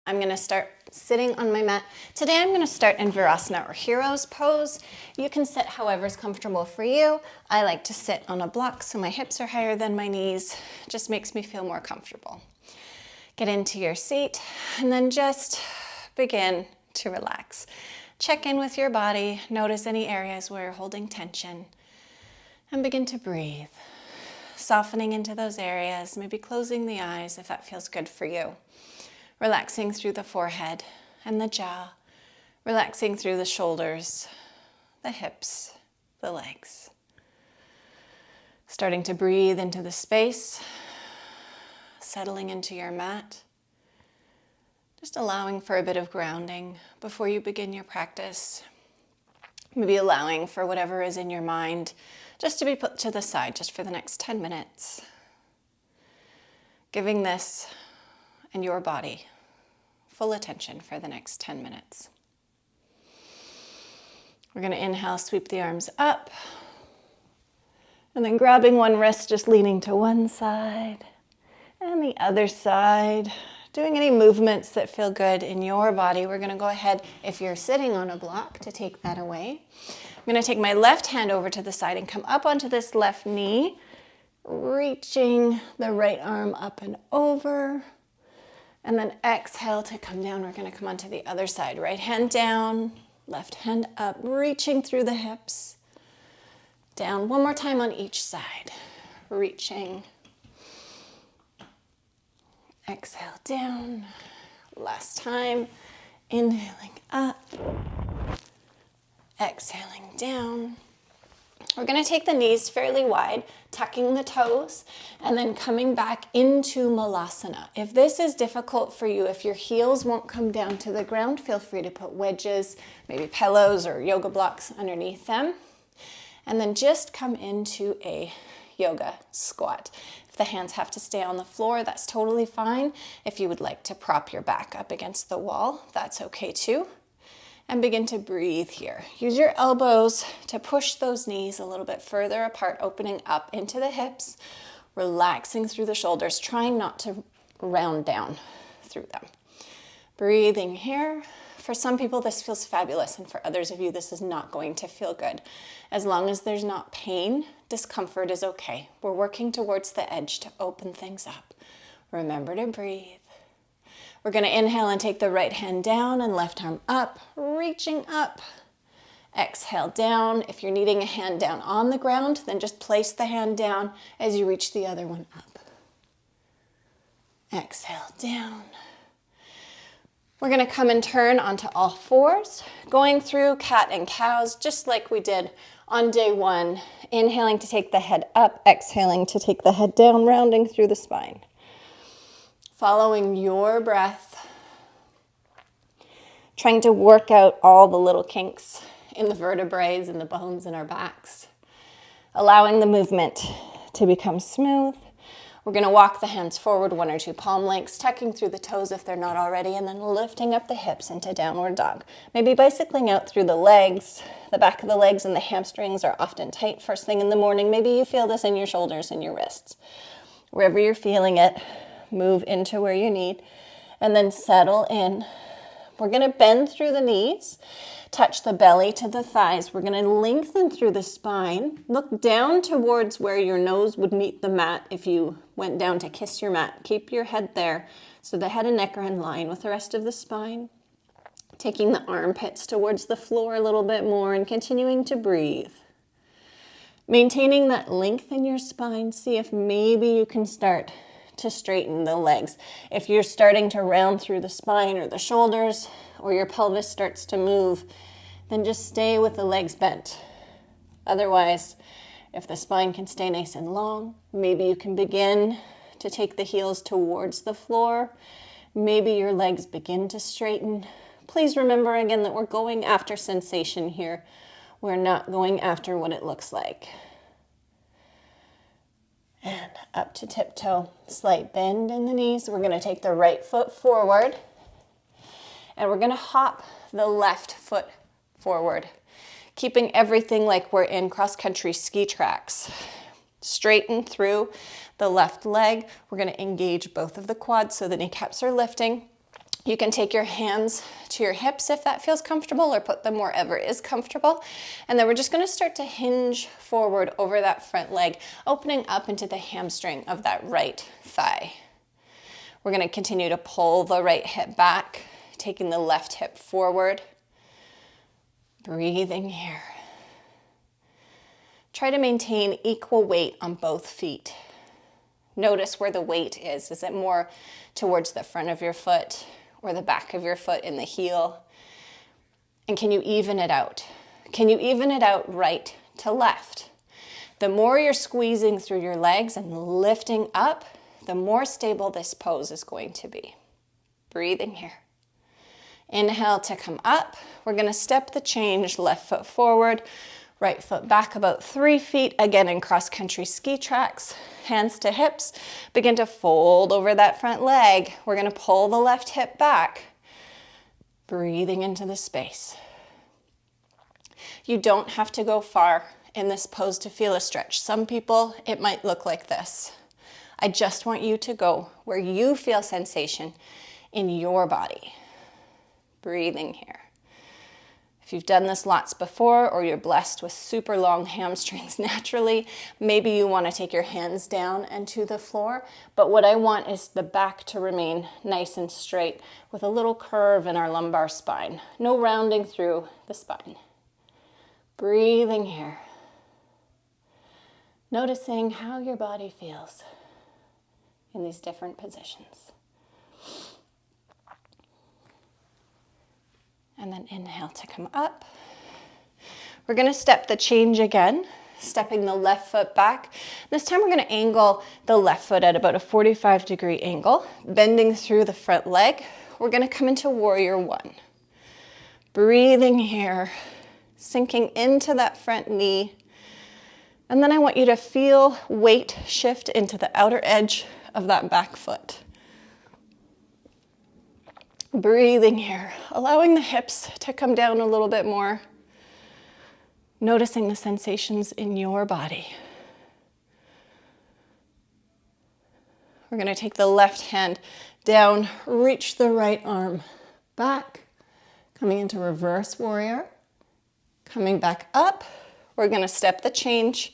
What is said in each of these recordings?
I'm going to start sitting on my mat. Today I'm going to start in Virasana or Hero's pose. You can sit however is comfortable for you. I like to sit on a block so my hips are higher than my knees. Just makes me feel more comfortable. Get into your seat and then just begin to relax. Check in with your body. Notice any areas where you're holding tension and begin to breathe. Softening into those areas, maybe closing the eyes if that feels good for you. Relaxing through the forehead and the jaw, relaxing through the shoulders, the hips, the legs. Starting to breathe into the space, settling into your mat. Just allowing for a bit of grounding before you begin your practice. Maybe allowing for whatever is in your mind just to be put to the side just for the next 10 minutes. Giving this and your body full attention for the next 10 minutes. We're going to inhale, sweep the arms up, and then grabbing one wrist, just leaning to one side and the other side. Doing any movements that feel good in your body. We're going to go ahead, if you're sitting on a block, to take that away. I'm going to take my left hand over to the side and come up onto this left knee, reaching the right arm up and over. And then exhale to come down. We're going to come onto the other side. Right hand down, left hand up, reaching through the hips. Down one more time on each side. Reaching. Exhale down. Last time. Inhaling up. Exhaling down. We're going to take the knees fairly wide, tucking the toes, and then coming back into Malasana. If this is difficult for you, if your heels won't come down to the ground, feel free to put wedges, maybe pillows or yoga blocks underneath them. And then just come into a yoga squat. If the hands have to stay on the floor, that's totally fine. If you would like to prop your back up against the wall, that's okay too. And begin to breathe here. Use your elbows to push those knees a little bit further apart, opening up into the hips, relaxing through the shoulders, trying not to round down through them. Breathing here. For some people, this feels fabulous, and for others of you, this is not going to feel good. As long as there's not pain, discomfort is okay. We're working towards the edge to open things up. Remember to breathe. We're going to inhale and take the right hand down and left arm up, reaching up. Exhale down. If you're needing a hand down on the ground, then just place the hand down as you reach the other one up. Exhale down. We're going to come and turn onto all fours, going through cat and cows, just like we did on day one. Inhaling to take the head up, exhaling to take the head down, rounding through the spine. Following your breath, trying to work out all the little kinks in the vertebrae and the bones in our backs. Allowing the movement to become smooth. We're going to walk the hands forward 1 or 2 palm lengths, tucking through the toes if they're not already, and then lifting up the hips into downward dog. Maybe bicycling out through the legs. The back of the legs and the hamstrings are often tight first thing in the morning. Maybe you feel this in your shoulders and your wrists. Wherever you're feeling it, move into where you need, and then settle in. We're going to bend through the knees, touch the belly to the thighs. We're going to lengthen through the spine. Look down towards where your nose would meet the mat if you went down to kiss your mat. Keep your head there so the head and neck are in line with the rest of the spine. Taking the armpits towards the floor a little bit more and continuing to breathe. Maintaining that length in your spine. See if maybe you can start to straighten the legs. If you're starting to round through the spine or the shoulders or your pelvis starts to move, then just stay with the legs bent. Otherwise, if the spine can stay nice and long, maybe you can begin to take the heels towards the floor. Maybe your legs begin to straighten. Please remember again that we're going after sensation here. We're not going after what it looks like. And up to tiptoe, slight bend in the knees. We're going to take the right foot forward and we're going to hop the left foot forward, keeping everything like we're in cross-country ski tracks. Straighten through the left leg. We're going to engage both of the quads so the kneecaps are lifting. You can take your hands to your hips if that feels comfortable, or put them wherever is comfortable. And then we're just going to start to hinge forward over that front leg, opening up into the hamstring of that right thigh. We're going to continue to pull the right hip back, taking the left hip forward. Breathing here. Try to maintain equal weight on both feet. Notice where the weight is. Is it more towards the front of your foot or the back of your foot in the heel? And can you even it out? Can you even it out right to left? The more you're squeezing through your legs and lifting up, the more stable this pose is going to be. Breathing here. Inhale to come up. We're going to step the change, left foot forward, right foot back about 3 feet, again in cross-country ski tracks. Hands to hips. Begin to fold over that front leg. We're going to pull the left hip back. Breathing into the space. You don't have to go far in this pose to feel a stretch. Some people, it might look like this. I just want you to go where you feel sensation in your body. Breathing here. If you've done this lots before, or you're blessed with super long hamstrings naturally, maybe you want to take your hands down and to the floor. But what I want is the back to remain nice and straight with a little curve in our lumbar spine. No rounding through the spine. Breathing here. Noticing how your body feels in these different positions. And then inhale to come up. We're going to step the change again, stepping the left foot back. This time we're going to angle the left foot at about a 45-degree angle, bending through the front leg. We're going to come into warrior one. Breathing here, sinking into that front knee. And then I want you to feel weight shift into the outer edge of that back foot. Breathing here, allowing the hips to come down a little bit more. Noticing the sensations in your body. We're going to take the left hand down, reach the right arm back, coming into reverse warrior, coming back up. We're going to step the change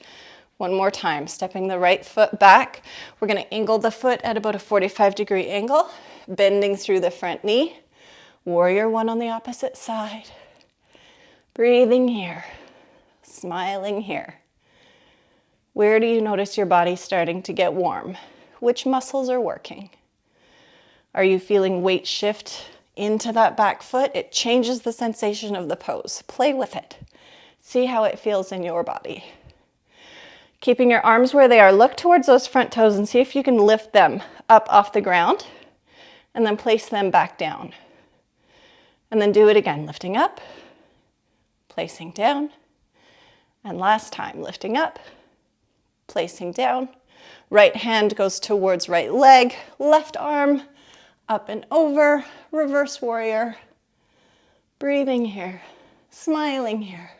one more time, stepping the right foot back. We're going to angle the foot at about a 45-degree angle, bending through the front knee. Warrior one on the opposite side. Breathing here, smiling here. Where do you notice your body starting to get warm? Which muscles are working? Are you feeling weight shift into that back foot? It changes the sensation of the pose. Play with it. See how it feels in your body. Keeping your arms where they are, look towards those front toes and see if you can lift them up off the ground and then place them back down. And then do it again, lifting up, placing down, and last time, lifting up, placing down. Right hand goes towards right leg, left arm, up and over, reverse warrior. Breathing here, smiling here.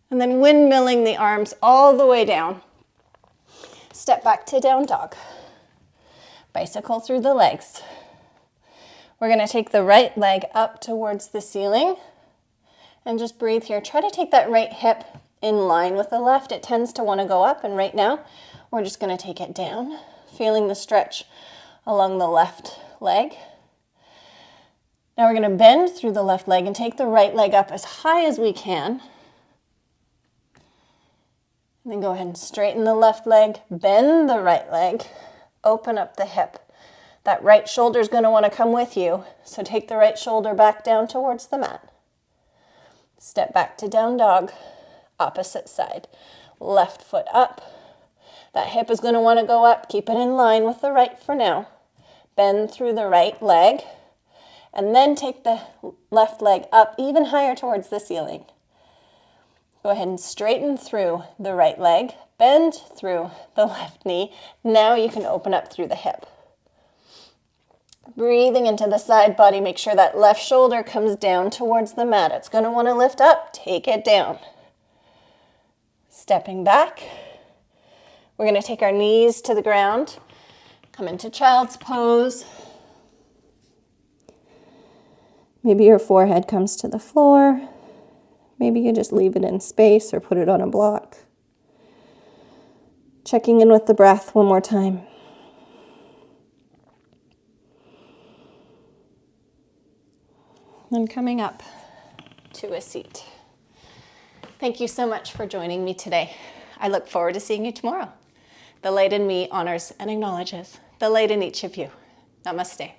And then windmilling the arms all the way down. Step back to down dog. Bicycle through the legs. We're going to take the right leg up towards the ceiling and just breathe here. Try to take that right hip in line with the left. It tends to want to go up, and right now we're just going to take it down, feeling the stretch along the left leg. Now we're going to bend through the left leg and take the right leg up as high as we can. And then go ahead and straighten the left leg, bend the right leg, open up the hip. That right shoulder is going to want to come with you, so take the right shoulder back down towards the mat. Step back to down dog, opposite side. Left foot up. That hip is going to want to go up. Keep it in line with the right for now. Bend through the right leg, and then take the left leg up even higher towards the ceiling. Go ahead and straighten through the right leg, bend through the left knee. Now you can open up through the hip. Breathing into the side body, make sure that left shoulder comes down towards the mat. It's going to want to lift up, take it down. Stepping back, We're going to take our knees to the ground, come into child's pose. Maybe your forehead comes to the floor. Maybe you just leave it in space or put it on a block. Checking in with the breath one more time. And coming up to a seat. Thank you so much for joining me today. I look forward to seeing you tomorrow. The light in me honors and acknowledges the light in each of you. Namaste.